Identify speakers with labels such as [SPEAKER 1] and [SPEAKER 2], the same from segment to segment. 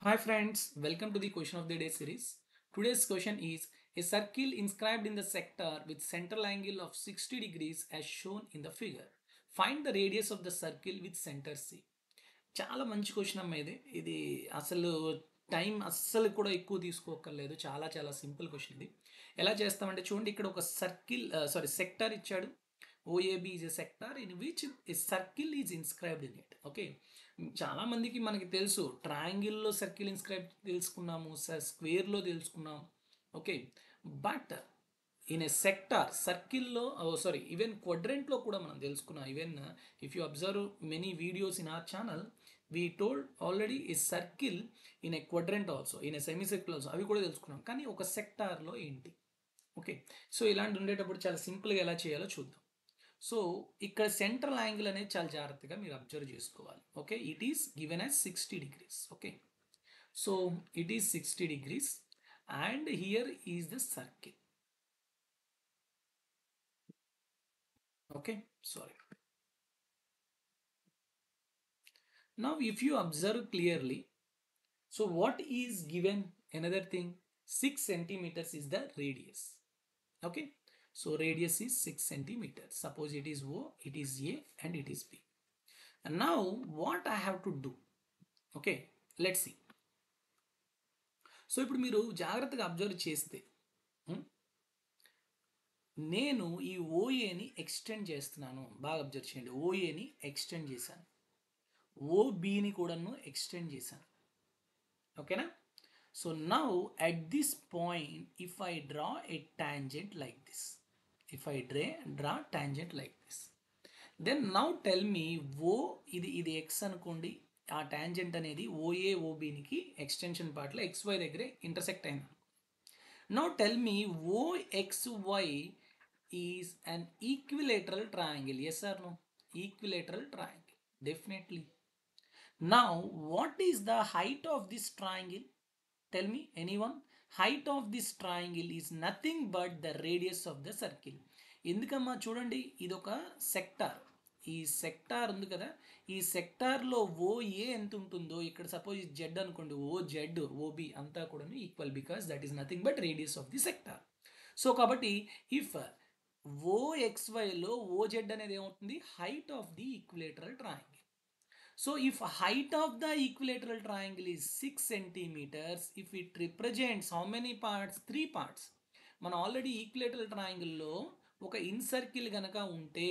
[SPEAKER 1] Hi friends, welcome to the question of the day series. Today's question is a circle inscribed in the sector with central angle of 60 degrees as shown in the figure. Find the radius of the circle with center C. చాలా మంచి question అమ్మ ఇది అసలు time అస్సలు కూడా ఎక్కువ తీసుకోకర్లేదు. చాలా simple question ఇది. ఎలా చేస్తామంటే చూడండి, ఇక్కడ ఒక సెక్టార్ ఇచ్చాడు. ఓఏబి is a sector in which a circle is inscribed in it. Okay, చాలా మందికి మనకి తెలుసు, ట్రయాంగిల్లో సర్కిల్ ఇన్స్క్రైబ్ తెలుసుకున్నాము, స్క్వేర్లో తెలుసుకున్నాం. Okay, but in a sector సర్కిల్లో ఈవెన్ క్వడ్రెంట్లో కూడా మనం తెలుసుకున్నాం. Even if you observe many videos in our channel, we told already ఈ circle in a quadrant also, in a semicircle also, అవి కూడా తెలుసుకున్నాం. కానీ ఒక సెక్టార్లో ఏంటి? ఓకే, సో ఇలాంటి ఉండేటప్పుడు చాలా సింపుల్గా ఎలా చేయాలో చూద్దాం. సో ఇక్కడ సెంట్రల్ యాంగిల్ అనేది చాలా జాగ్రత్తగా మీరు అబ్జర్వ్ చేసుకోవాలి. Okay, it is given as 60 degrees. Okay, so it is 60 degrees and here is the circle. Okay, sorry. Now if you observe clearly, so what is given? Another thing, 6 centimeters is the radius. Okay, so radius is 6 centimeters. Suppose it is O, it is A and it is B. And now what I have to do? Okay, let's see. So ఇప్పుడు మీరు జాగ్రత్తగా observe చేస్తే నేను ఈ ఓఏని extend చేస్తున్నాను. బాగా observe చేయండి, ఓఏని extend చేశాను, ఓబిని కూడాను ఎక్స్టెండ్ చేశాను. ఓకేనా? So now at this point if I draw a tangent like this, if I draw tangent like this, then now tell me O ఇది ఎక్స్ అనుకోండి, ఆ టాంజెంట్ అనేది ఓఏ ఓబినికి ఎక్స్టెన్షన్ పార్ట్లో ఎక్స్వై దగ్గరే ఇంటర్సెక్ట్ అయింది. Now tell me OXY is an equilateral triangle. Yes or no? Equilateral triangle, definitely. Now what is the height of this triangle? Tell me anyone. Height of this triangle is nothing but the radius of the circle. ఎందుకమ్మా చూడండి, ఇది ఒక sector, ఈ sector ఉంది కదా, ఈ సెక్టార్లో OA ఎంత ఉంటుందో, ఇక్కడ సపోజ్ జెడ్ అనుకోండి, ఓ జెడ్ ఓబి అంతా కూడా equal, because that is nothing but radius of the sector. So కాబట్టి ఇఫ్ ఓఎక్స్వైలో ఓజెడ్ అనేది ఏమవుతుంది? Height of the equilateral triangle. So if height of the equilateral triangle is 6 centimeters, if it represents how many parts? 3 parts. మనం already equilateral ట్రయాంగిల్లో ఒక in circle కనుక ఉంటే,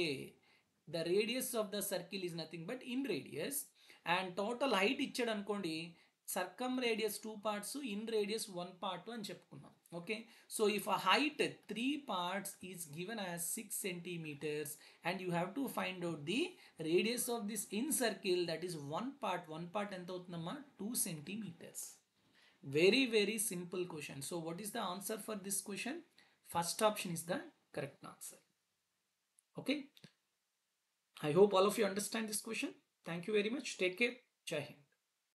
[SPEAKER 1] the radius of the circle is nothing but in radius, and total height ఇచ్చాడు అనుకోండి, సర్కమ్ radius 2 parts, in radius 1 part అని చెప్పుకున్నాం. Okay, so if a height 3 parts is given as 6 centimeters and you have to find out the radius of this in circle, that is 1 part ఎంత అవుతుందమ్మా? 2 centimeters. Very simple question. So what is the answer for this question? First option is the correct answer. Okay, I hope all of you understand this question. Thank you very much. Take care. Jai Hind.